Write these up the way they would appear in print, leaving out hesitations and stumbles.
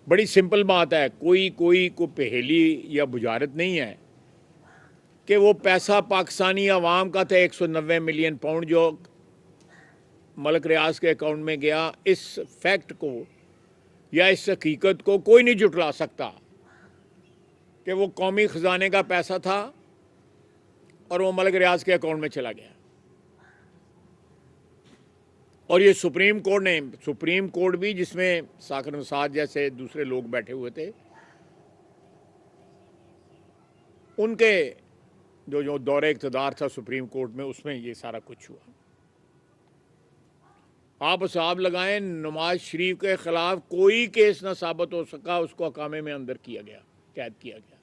बड़ी सिंपल बात है, कोई पहेली या बुझारत नहीं है कि वो पैसा पाकिस्तानी अवाम का था 190 मिलियन पाउंड जो मलिक रियाज के अकाउंट में गया। इस फैक्ट को या इस हकीकत को कोई नहीं जुटला सकता कि वो कौमी ख़जाने का पैसा था और वो मलिक रियाज के अकाउंट में चला गया। और ये सुप्रीम कोर्ट भी, जिसमें साकिर निसार जैसे दूसरे लोग बैठे हुए थे, उनके जो दौरे इक़्तिदार था सुप्रीम कोर्ट में, उसमें ये सारा कुछ हुआ। आप हिसाब लगाएं, नवाज शरीफ के ख़िलाफ़ कोई केस ना साबित हो सका, उसको हकामे में अंदर किया गया, कैद किया गया।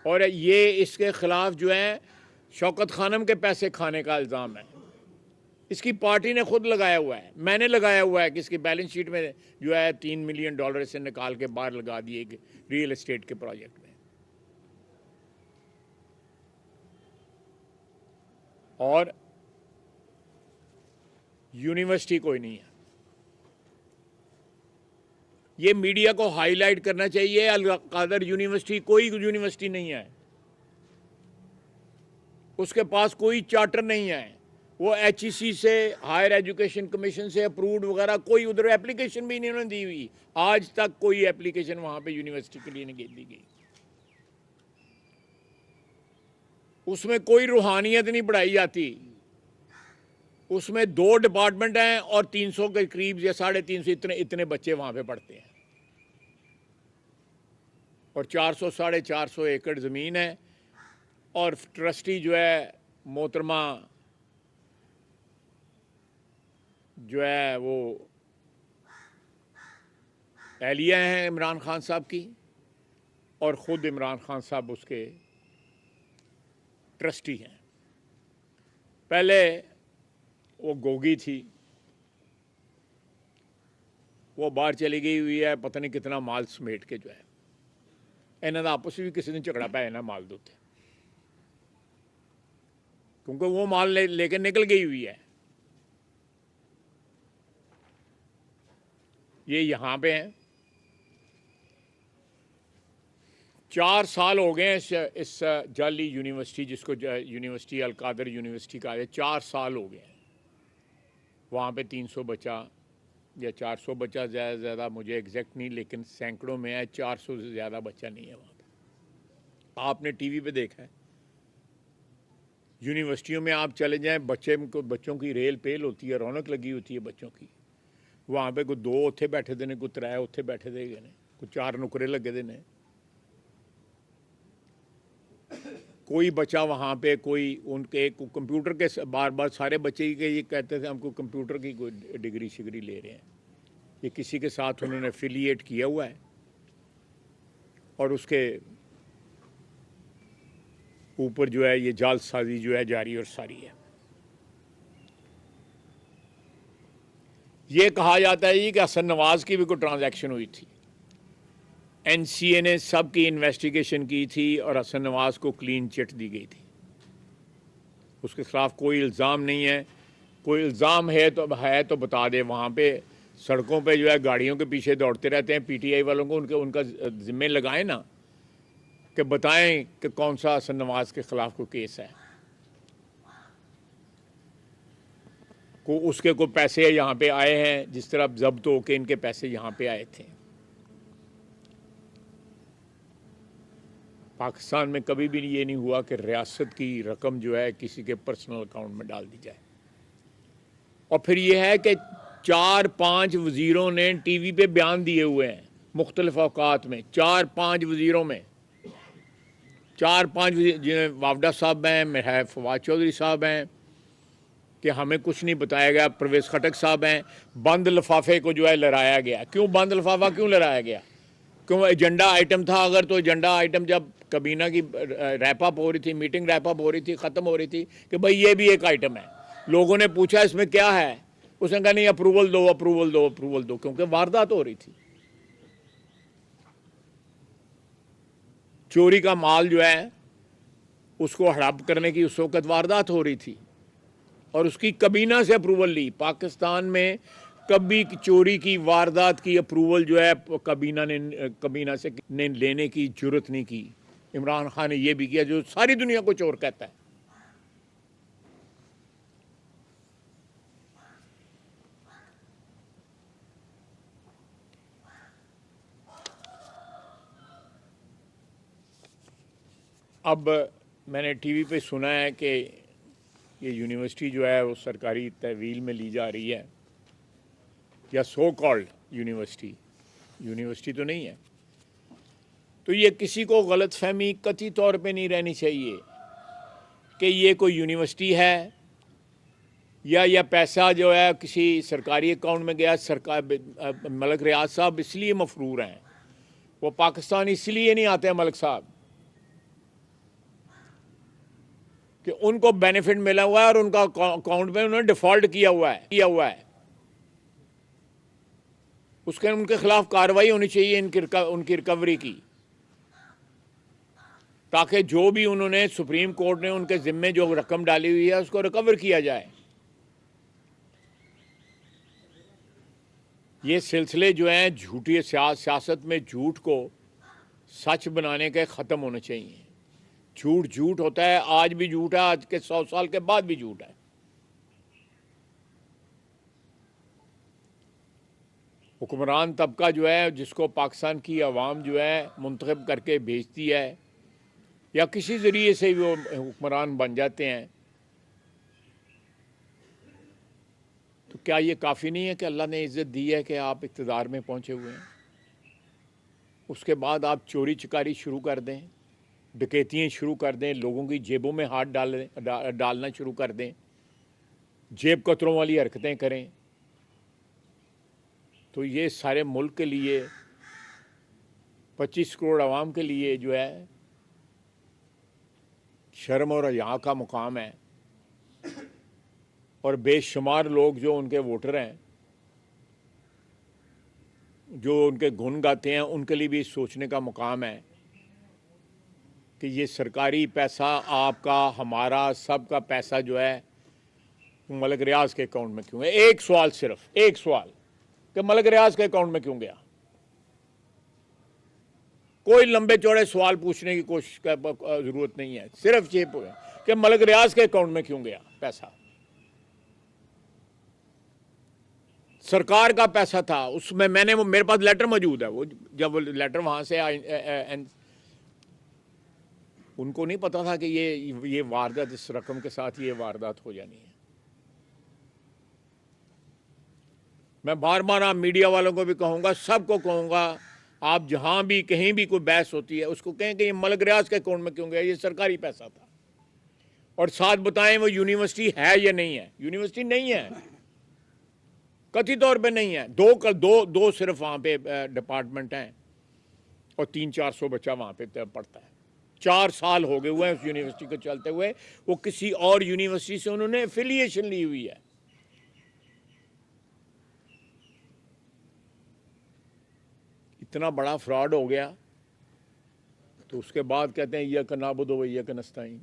और ये इसके ख़िलाफ़ जो है शौकत खानम के पैसे खाने का इल्ज़ाम है। इसकी पार्टी ने खुद लगाया हुआ है, मैंने लगाया हुआ है कि इसकी बैलेंस शीट में जो है $3 मिलियन इसे निकाल के बाहर लगा दिए रियल एस्टेट के प्रोजेक्ट में। और यूनिवर्सिटी कोई नहीं है। ये मीडिया को हाईलाइट करना चाहिए, अल कादर यूनिवर्सिटी कोई यूनिवर्सिटी नहीं है, उसके पास कोई चार्टर नहीं है। वो HEC से, हायर एजुकेशन कमीशन से अप्रूव्ड वगैरह कोई उधर एप्लीकेशन भी नहीं दी हुई। आज तक कोई एप्लीकेशन वहां पे यूनिवर्सिटी के लिए नहीं दी गई। उसमें कोई रूहानियत नहीं पढ़ाई जाती। उसमें 2 डिपार्टमेंट हैं और 300 के करीब या 350 इतने बच्चे वहां पे पढ़ते हैं। और 400-450 एकड़ ज़मीन है। और ट्रस्टी जो है मोहतरमा जो है वो एहलिया हैं इमरान खान साहब की, और ख़ुद इमरान खान साहब उसके ट्रस्टी हैं। पहले वो गोगी थी, वो बाहर चली गई हुई है, पता नहीं कितना माल समेट के जो है। इन्होंने आपस में भी किसी ने झगड़ा पाया ना माल दो, क्योंकि वो माल लेके निकल गई हुई है। ये यहाँ पे हैं। 4 साल हो गए इस जाली यूनिवर्सिटी, जिसको यूनिवर्सिटी अल कादर यूनिवर्सिटी का है, 4 साल हो गए। वहाँ पे 300 बच्चा या 400 बच्चा, ज़्यादा मुझे एग्जैक्ट नहीं, लेकिन सैकड़ों में है। 400 से ज़्यादा बच्चा नहीं है वहाँ पे। आपने टीवी पे देखा है, यूनिवर्सिटियों में आप चले जाएं, बच्चों की रेल पेल होती है, रौनक लगी होती है बच्चों की। वहाँ पे कोई 2 उत्थे बैठे दे ने, कोई 3 उत्थे बैठे दे ने, कोई 4 नुकरे लगे दे ने। कोई बच्चा वहाँ पे उनके कंप्यूटर के बार बार सारे बच्चे के ये कहते थे हमको कंप्यूटर की कोई डिग्री शिग्री ले रहे हैं। ये किसी के साथ उन्होंने एफिलिएट किया हुआ है और उसके ऊपर जो है ये जालसाजी जो है जारी और सारी है। ये कहा जाता है कि हसन नवाज की भी कोई ट्रांजैक्शन हुई थी। NCA ने सब की इन्वेस्टिगेशन की थी और हसन नवाज को क्लीन चिट दी गई थी। उसके खिलाफ कोई इल्ज़ाम नहीं है। कोई इल्ज़ाम है तो बता दे। वहाँ पे सड़कों पे जो है गाड़ियों के पीछे दौड़ते रहते हैं PTI वालों को, उनका ज़िम्मे लगाएं ना, कि बताएं कि कौन सा हसन नवाज के ख़िलाफ़ कोई केस है, को उसके कोई पैसे यहाँ पे आए हैं, जिस तरह जब्त हो के इनके पैसे यहाँ पे आए थे। पाकिस्तान में कभी भी ये नहीं हुआ कि रियासत की रकम जो है किसी के पर्सनल अकाउंट में डाल दी जाए। और फिर ये है कि 4-5 वज़ीरों ने टीवी पे बयान दिए हुए हैं मुख्तलिफ औकात में। 4-5 वज़ीरों में 4-5 जिन्हें वावडा साहब हैं, मेहर फवाद चौधरी साहब हैं कि हमें कुछ नहीं बताया गया। परवेज़ खटक साहब हैं। बंद लिफाफे को जो है लहराया गया। क्यों बंद लिफाफा क्यों लहराया गया? क्यों? एजेंडा आइटम था। अगर तो एजेंडा आइटम जब कबीना की रैप अप हो रही थी, मीटिंग रैप अप हो रही थी, ख़त्म हो रही थी कि भाई ये भी एक आइटम है, लोगों ने पूछा इसमें क्या है, उसने कहा नहीं अप्रूवल दो अप्रूवल दो अप्रूवल दो, क्योंकि वारदात हो रही थी। चोरी का माल जो है उसको हड़प करने की उस वक्त वारदात हो रही थी और उसकी कबीना से अप्रूवल ली। पाकिस्तान में कभी चोरी की वारदात की अप्रूवल जो है कबीना से ने लेने की जरूरत नहीं की। इमरान खान ने यह भी किया जो सारी दुनिया को चोर कहता है। अब मैंने टीवी पे सुना है कि ये यूनिवर्सिटी जो है वो सरकारी तहवील में ली जा रही है, या सो कॉल्ड यूनिवर्सिटी, यूनिवर्सिटी तो नहीं है। तो ये किसी को गलतफहमी कतई तौर पे नहीं रहनी चाहिए कि ये कोई यूनिवर्सिटी है या पैसा जो है किसी सरकारी अकाउंट में गया। मलक रियाज साहब इसलिए मफरूर हैं, वो पाकिस्तान इसलिए नहीं आते हैं मलक साहब कि उनको बेनिफिट मिला हुआ है और उनका अकाउंट में उन्होंने डिफॉल्ट किया हुआ है। उसके उनके खिलाफ कार्रवाई होनी चाहिए उनकी रिकवरी की, ताकि जो भी उन्होंने सुप्रीम कोर्ट ने उनके जिम्मे जो रकम डाली हुई है उसको रिकवर किया जाए। ये सिलसिले जो हैं झूठी सियासत में झूठ को सच बनाने के ख़त्म होने चाहिए। झूठ झूठ होता है, आज भी झूठ है, आज के 100 साल के बाद भी झूठ है। हुक्मरान तबका जो है जिसको पाकिस्तान की आवाम जो है मुंतखब करके भेजती है या किसी ज़रिए से वो हुक्मरान बन जाते हैं, तो क्या ये काफ़ी नहीं है कि अल्लाह ने इज़्ज़त दी है कि आप इक़्तिदार में पहुँचे हुए हैं? उसके बाद आप चोरी चकारी शुरू कर दें, डकैतियाँ शुरू कर दें, लोगों की जेबों में हाथ डालना शुरू कर दें, जेब कतरों वाली हरकतें करें, तो ये सारे मुल्क के लिए 25 करोड़ आवाम के लिए जो है शर्म और हया का मुकाम है। और बेशुमार लोग जो उनके वोटर हैं, जो उनके गुण गाते हैं, उनके लिए भी सोचने का मुकाम है कि ये सरकारी पैसा आपका, हमारा, सबका पैसा जो है मलक रियाज के अकाउंट में क्यों है? एक सवाल, सिर्फ एक सवाल, कि मलक रियाज के अकाउंट में क्यों गया? कोई लंबे चौड़े सवाल पूछने की कोशिश का जरूरत नहीं है, सिर्फ ये कि मलक रियाज के अकाउंट में क्यों गया पैसा? सरकार का पैसा था, उसमें मेरे पास लेटर मौजूद है। वो जब वो लेटर वहां से उनको नहीं पता था कि ये वारदात, इस रकम के साथ ये वारदात हो जानी है। मैं बार बार आप मीडिया वालों को भी कहूँगा, सबको कहूँगा, आप जहाँ भी कहीं भी कोई बहस होती है उसको कहें कि ये मलक रियाज के अकाउंट में क्यों गया, ये सरकारी पैसा था, और साथ बताएं वो यूनिवर्सिटी है या नहीं है। यूनिवर्सिटी नहीं है, कथित तौर पे नहीं है। दो सिर्फ वहाँ पे डिपार्टमेंट हैं और 300-400 बच्चा वहाँ पे पढ़ता है। 4 साल हो गए हुए हैं उस यूनिवर्सिटी को चलते हुए। वो किसी और यूनिवर्सिटी से उन्होंने एफिलिएशन ली हुई है। इतना बड़ा फ्रॉड हो गया तो उसके बाद कहते हैं इय्याका नअबुदु व इय्याका नस्तईन।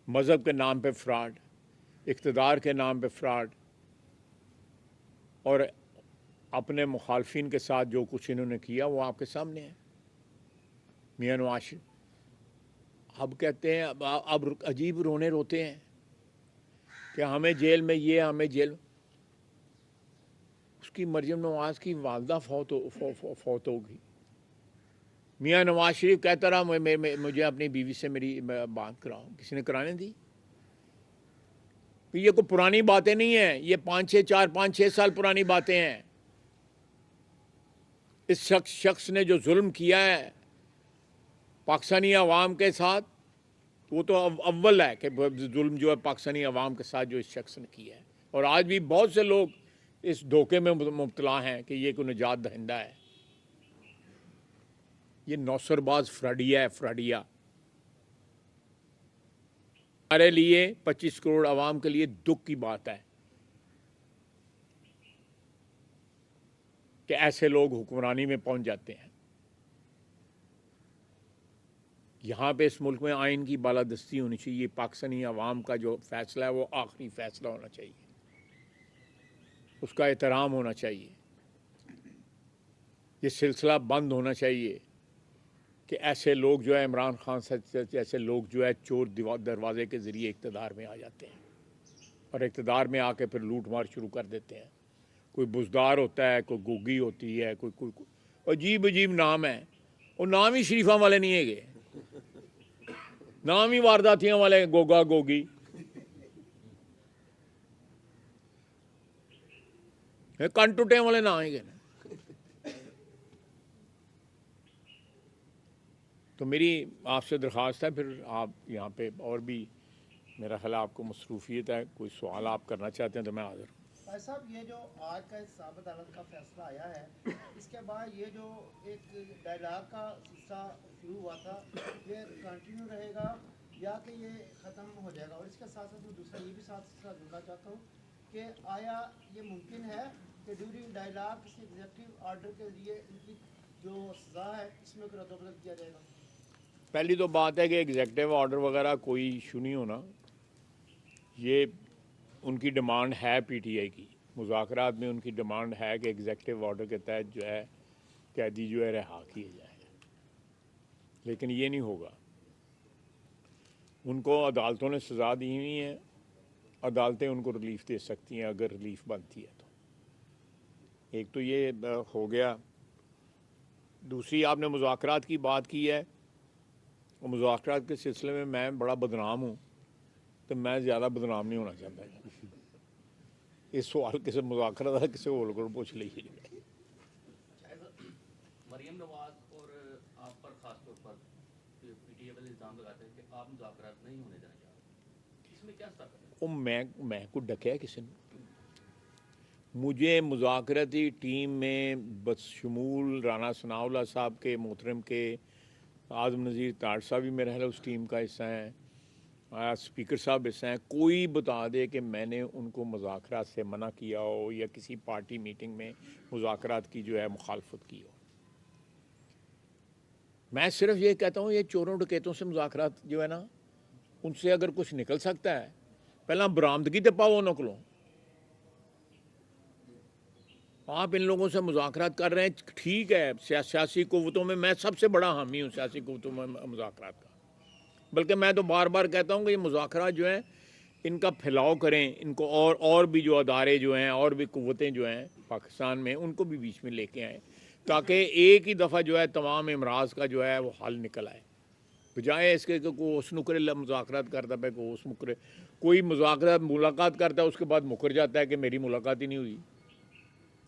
मज़हब के नाम पे फ्रॉड, इक़्तिदार के नाम पे फ्रॉड, और अपने मुखालफिन के साथ जो कुछ इन्होंने किया वो आपके सामने है। मियां नवाज शरीफ अब कहते हैं, अब अजीब रोते हैं कि हमें जेल में ये, हमें जेल। उसकी मरियम नवाज की वालदा फौत होगी। मियां नवाज शरीफ कहता रहा मुझे अपनी बीवी से मेरी बात कराओ, किसी ने कराने दी? ये कोई पुरानी बातें नहीं है, ये 5-6 साल पुरानी बातें हैं। इस शख्स ने जो जुल्म किया है पाकिस्तानी अवाम के साथ, वो तो अव्वल है कि जुल्म जो है पाकिस्तानी अवाम के साथ जो इस शख्स ने किया है। और आज भी बहुत से लोग इस धोखे में मुब्तला हैं कि ये कोई निजात दहिंदा है। ये नौसरबाज फ्राडिया है, फ्राडिया। हमारे लिए 25 करोड़ आवाम के लिए दुख की बात है कि ऐसे लोग हुक्मरानी में पहुंच जाते हैं। यहाँ पे इस मुल्क में आइन की बालादस्ती होनी चाहिए। पाकिस्तानी अवाम का जो फैसला है वो आखिरी फैसला होना चाहिए। उसका एहतराम होना चाहिए। ये सिलसिला बंद होना चाहिए कि ऐसे लोग जो है इमरान खान से जैसे लोग जो है चोर दरवाजे के ज़रिए इक़्तिदार में आ जाते हैं और इक़्तिदार में आके फिर लूट मार शुरू कर देते हैं। कोई बुजदार होता है, कोई गोगी होती है, कोई अजीब अजीब नाम है। और नाम ही शरीफा वाले नहीं है गए, नाम ही वारदातियाँ वाले, गोगा गोगी। कन टुटे वाले ना ही गए। तो मेरी आपसे दरख्वास्त है, फिर आप यहाँ पे और भी मेरा ख्याल आपको मसरूफियत है, कोई सवाल आप करना चाहते हैं तो मैं हाज़िर हूँ। भाई साहब, ये जो आज का इस साबित अदालत का फैसला आया है, इसके बाद ये जो एक डायलॉग का सिलसिला शुरू हुआ था, ये कंटिन्यू रहेगा या कि ये ख़त्म हो जाएगा? और इसके साथ साथ मैं दूसरा ये भी साथ सिलसिला जुड़ना चाहता हूँ कि आया ये मुमकिन है कि ड्यूरिंग डायलॉग किसी एग्जेक्टिव ऑर्डर के लिए इनकी जो सज़ा है इसमें कोई रद्दबदल किया जाएगा? पहली तो बात है कि एग्जेक्टिव ऑर्डर वगैरह कोई इशू नहीं होना। ये उनकी डिमांड है पीटीआई की, मुज़ाकरात में उनकी डिमांड है कि एग्जेक्टिव ऑर्डर के तहत जो है कैदी जो है रिहा किए जाए, लेकिन ये नहीं होगा। उनको अदालतों ने सज़ा दी हुई है, अदालतें उनको रिलीफ दे सकती हैं अगर रिलीफ बनती है तो। एक तो ये हो गया। दूसरी, आपने मुज़ाकरात की बात की है, और मुज़ाकरात के सिलसिले में मैं बड़ा बदनाम हूँ, तो मैं ज़्यादा बदनाम नहीं होना चाहता। इस सवाल किसी मुज़ाकरात किसी और को पूछ लीजिए। मरियम नवाज और आप पर खास तौर पर पीटीआई वाले इल्ज़ाम लगाते हैं कि आप मुज़ाकरात नहीं होने देना चाह रहे, इसमें क्या स्टॉक है? मैं को डकया किसी ने? मुझे मुज़ाकराती टीम में बशमूल राना सनाउल्लाह साहब के, मोहतरम के आज़म नज़ीर ताड़ साहब भी मेरा है उस टीम का हिस्सा हैं, स्पीकर साहब हिस्सा हैं। कोई बता दे कि मैंने उनको मुज़ाकरात से मना किया हो या किसी पार्टी मीटिंग में मुज़ाकरात की जो है मुखालफत की हो। मैं सिर्फ ये कहता हूँ, ये चोरों डकैतों से मुज़ाकरात जो है ना, उनसे अगर कुछ निकल सकता है, पहला बरामदगी तो पाओ उन्हों को। आप इन लोगों से मुज़ाकरात कर रहे हैं, ठीक है, सियासी कुव्वतों में मैं सबसे बड़ा हामी हूँ, सियासी कुव्वतों में मुज़ाकरात का। बल्कि मैं तो बार बार कहता हूँ कि ये मुज़ाकरात जो है इनका फैलाव करें, इनको और भी जो अदारे जो हैं और भी कुव्वतें जो हैं पाकिस्तान में, उनको भी बीच में लेके आएँ, ताकि एक ही दफ़ा जो है तमाम अमराज का जो है वो हल निकल आए, बजाय इसके को उस नुकरे मुज़ाकरात करता है, को उस मुकरे। कोई मुज़ाकरात मुलाकात करता है, उसके बाद मुकर जाता है कि मेरी मुलाकात ही नहीं हुई।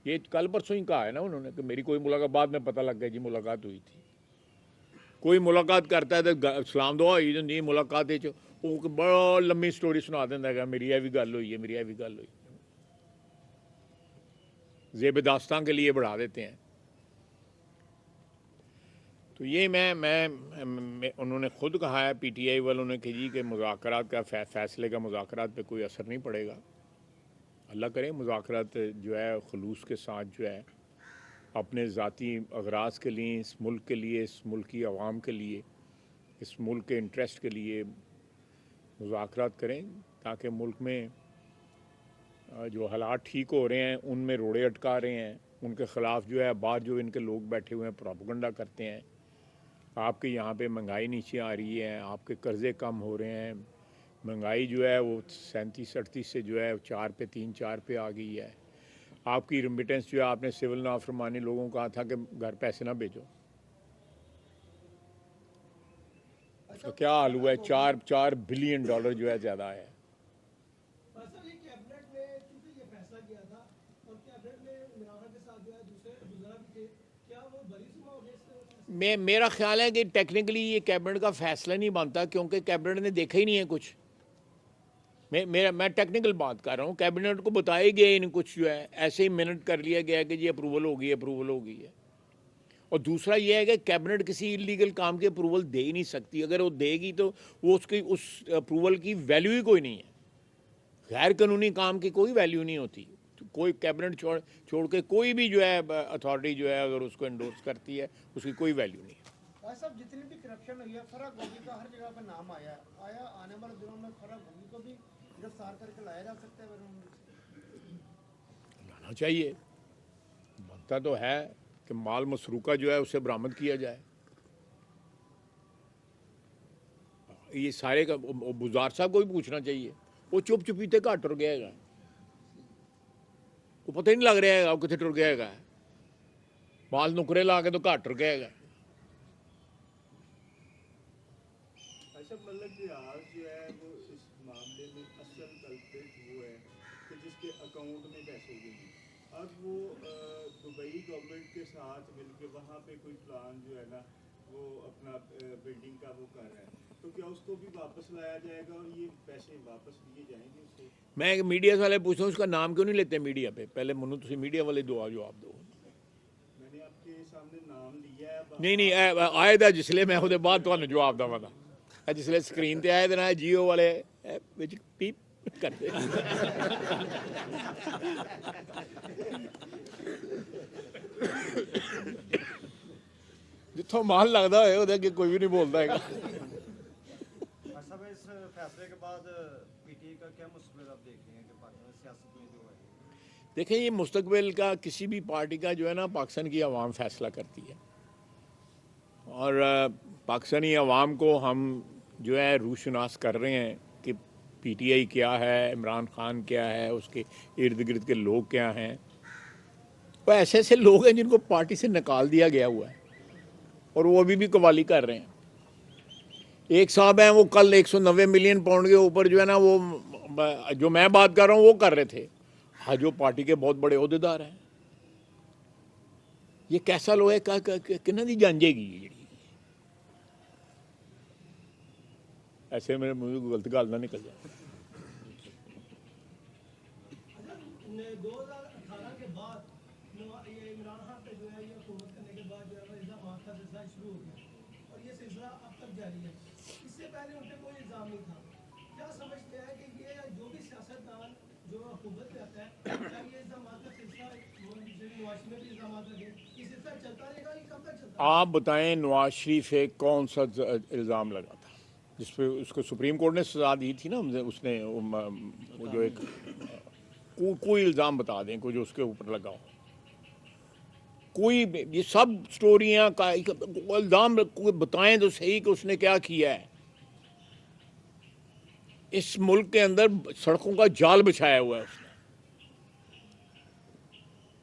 ये कल परसों ही कहा है ना उन्होंने कि मेरी कोई मुलाकात, बाद में पता लग गया जी मुलाकात हुई थी। कोई मुलाकात करता है तो सलाम दुआ होई जाती है, मुलाकात वो बड़ा लंबी स्टोरी सुना देता है, मेरी यह भी गल हुई है, मेरी यह भी गल हुई। ज़ेब दास्तां के लिए बढ़ा देते हैं। तो ये मैं उन्होंने ख़ुद कहा है पीटीआई वालों ने कि जी के मुज़ाकरात का फ़ैसले का मुज़ाकरात पे कोई असर नहीं पड़ेगा। अल्लाह करे मुज़ाकरात जो है खलूस के साथ जो है अपने ज़ाती अगराज़ के लिए, इस मुल्क के लिए, इस मुल्क की आवाम के लिए, इस मुल्क के इंटरेस्ट के लिए मुज़ाकरात करें, ताकि मुल्क में जो हालात ठीक हो रहे हैं उनमें रोड़े अटका रहे हैं, उनके ख़िलाफ़ जो है बाहर जो इनके लोग बैठे हुए हैं प्रोपेगेंडा करते हैं। आपके यहाँ पे महंगाई नीचे आ रही है, आपके कर्ज़े कम हो रहे हैं, महंगाई जो है वो 37-38 से जो है 4 पे 3-4 पे आ गई है। आपकी रेमिटेंस जो है, आपने सिविल नाफरमानी लोगों को कहा था कि घर पैसे ना भेजो, उसका क्या हाल हुआ है? 4 बिलियन डॉलर जो है ज़्यादा है। मेरा ख्याल है कि टेक्निकली ये कैबिनेट का फ़ैसला नहीं बनता, क्योंकि कैबिनेट ने देखा ही नहीं है कुछ। मैं टेक्निकल बात कर रहा हूँ। कैबिनेट को बताया गया ही नहीं कुछ, जो है ऐसे ही मिनट कर लिया गया कि जी अप्रूवल हो गई है, अप्रूवल हो गई है। और दूसरा ये है कि कैबिनेट किसी इलीगल काम की अप्रूवल दे ही नहीं सकती। अगर वो देगी तो वो उसकी उस अप्रूवल की वैल्यू ही कोई नहीं है। गैर कानूनी काम की कोई वैल्यू नहीं होती। तो कोई कैबिनेट छोड़ के कोई भी जो है अथॉरिटी जो है अगर उसको एंडोर्स करती है, उसकी कोई वैल्यू नहीं है। भाई साहब, जितनी भी करप्शन हुई है, फराग गोगी का हर जगह पर नाम आया आने वाले दिनों में फराग गोगी को भी गिरफ्तार करके लाया जा सकता है? लाना होना चाहिए, बनता तो है कि माल मसरूका जो है उसे बरामद किया जाए। ये सारे का बुजार साहब को भी पूछना चाहिए, वो चुप चुपीते कहाँ टुर गया, वो पता ही नहीं लग रहा है कितने टुर गया, माल नुकरे ला के तो कहाँ टुर गया। अच्छा, मलक जहाज जो है वो इस मामले में असल कल्प्रिट वो है कि जिसके अकाउंट में पैसे गए हैं। अब वो दुबई गवर्नमेंट के साथ मिलके वहाँ पे कोई प्लान जो है ना वो अपना बिल्डिंग का वो कर रहा है, तो क्या उसको भी वापस लाया जाएगा और ये पैसे वापस लिए जाएंगे उससे? मैं मीडिया वाले पूछता हूँ उसका नाम क्यों नहीं लेते मीडिया पे, पहले मनु तुम मीडिया वाले दो जवाब दो। मैंने आपके सामने नाम लिया है। नहीं आए था जिसले मैं उसके बाद तो जवाब देवागा, जिसले स्क्रीन ते आए थे ना जियो वाले विच पीप करते जिथों माल लगता होए ਉਹਦੇ ਅੱਗੇ कोई भी नहीं बोलता है। साहब, इस फैसले के बाद पीटीआई का क्या मुस्तकबिल आप देख रहे हैं कि पाकिस्तान सियासत में जो है? देखें, ये मुस्तकबिल का किसी भी पार्टी का जो है ना पाकिस्तान की आवाम फैसला करती है, और पाकिस्तानी आवाम को हम जो है रूशनास कर रहे हैं कि पीटीआई क्या है, इमरान खान क्या है, उसके इर्द गिर्द के लोग क्या हैं। वो ऐसे ऐसे लोग हैं जिनको पार्टी से निकाल दिया गया हुआ है और वो अभी भी कवाली कर रहे हैं। एक साहब हैं वो कल 190 मिलियन पाउंड के ऊपर जो है ना वो जो मैं बात कर रहा हूँ वो कर रहे थे, हाँ जो पार्टी के बहुत बड़े अहदेदार हैं। ये कैसा लोग है किन्ना दी जांजेगी ये जी, ऐसे मेरे मुंह से गलत गाल ना निकल जाए। 2018 के बाद ये इमरान खान पे जो है ये हुकूमत करने के बाद जो है इल्जाम का सिलसिला शुरू हो गया और ये सिलसिला अब तक जारी है। इससे पहले उन पे कोई इल्जाम नहीं था। क्या समझते हैं कि ये जो भी सियासतदान जो हुकूमत में आता है, क्या ये इल्जाम का सिलसिला नवाज में भी इल्जाम लगे, ये सिलसिला चलता रहेगा, ये कब तक चलता है? आप बताएं नवाज शरीफ पे कौन सा इल्ज़ाम लगा था जिस पे उसको सुप्रीम कोर्ट ने सजा दी थी ना, उसने वो जो एक कोई इल्ज़ाम बता दें कोई जो उसके ऊपर लगा हो, कोई ये सब स्टोरियाँ का इल्ज़ाम बताएं तो सही कि उसने क्या किया है। इस मुल्क के अंदर सड़कों का जाल बिछाया हुआ है उसने।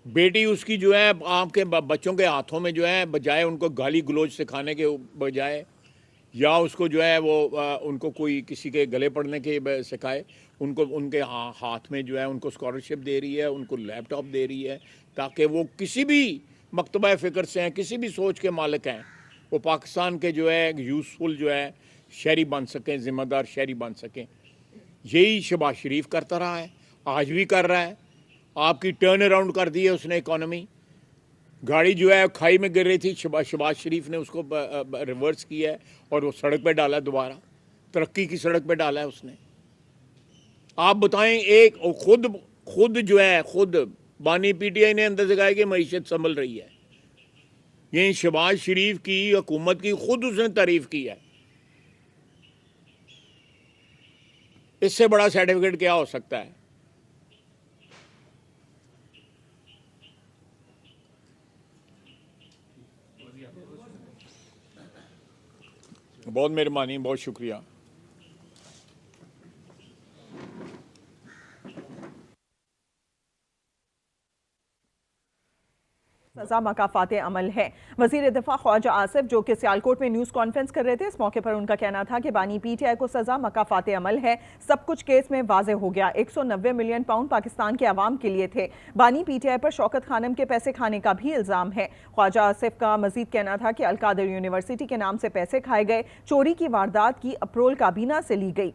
बेटी उसकी जो है आपके बच्चों के हाथों में जो है बजाय उनको गाली गलौज सिखाने के बजाय, या उसको जो है वो उनको कोई किसी के गले पड़ने के सिखाए, उनको उनके हाथ में जो है उनको स्कॉलरशिप दे रही है, उनको लैपटॉप दे रही है ताकि वो किसी भी मकतबा फ़िक्र से हैं, किसी भी सोच के मालिक हैं, वो पाकिस्तान के जो है यूज़फुल जो है शहरी बन सकें, ज़िम्मेदार शहरी बन सकें। यही शहबाज शरीफ करता रहा है, आज भी कर रहा है। आपकी टर्न अराउंड कर दी है उसने इकॉनमी। गाड़ी जो है खाई में गिर रही थी, शहबाज शरीफ ने उसको रिवर्स किया है और वो सड़क पे डाला, दोबारा तरक्की की सड़क पे डाला है उसने। आप बताएं, एक खुद जो है खुद बानी पीटीआई ने अंदर से कहा कि मईशत संभल रही है। ये शहबाज शरीफ की हुकूमत की खुद उसने तारीफ की है। इससे बड़ा सर्टिफिकेट क्या हो सकता है? बहुत मेहरबानी, बहुत शुक्रिया। सजा मकाफात अमल है। वज़ीर दिफा ख्वाजा आसिफ जो कि सियालकोट में न्यूज़ कॉन्फ्रेंस कर रहे थे, इस मौके पर उनका कहना था कि बानी पीटीआई को सजा मकाफात अमल है। सब कुछ केस में वाज़े हो गया। 190 मिलियन पाउंड पाकिस्तान के अवाम के लिए थे। बानी पीटीआई पर शौकत खानम के पैसे खाने का भी इल्ज़ाम है। ख्वाजा आसिफ का मजीद कहना था कि अलकादर यूनिवर्सिटी के नाम से पैसे खाए गए। चोरी की वारदात की अप्रोल काबीना से ली गई।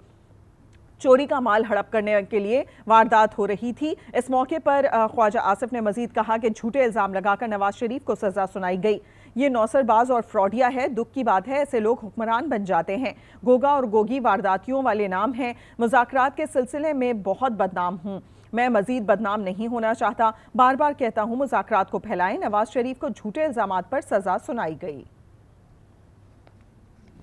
चोरी का माल हड़प करने के लिए वारदात हो रही थी। इस मौके पर ख्वाजा आसिफ ने मजीद कहा कि झूठे इल्ज़ाम लगाकर नवाज शरीफ को सजा सुनाई गई। ये नौसरबाज और फ्रॉडिया है। दुख की बात है, ऐसे लोग हुक्मरान बन जाते हैं। गोगा और गोगी वारदातियों वाले नाम हैं। मुज़ाकरात के सिलसिले में बहुत बदनाम हूँ। मैं मजीद बदनाम नहीं होना चाहता। बार बार कहता हूँ मुज़ाकरात को फैलाएं। नवाज शरीफ को झूठे इल्ज़ामात पर सजा सुनाई गई।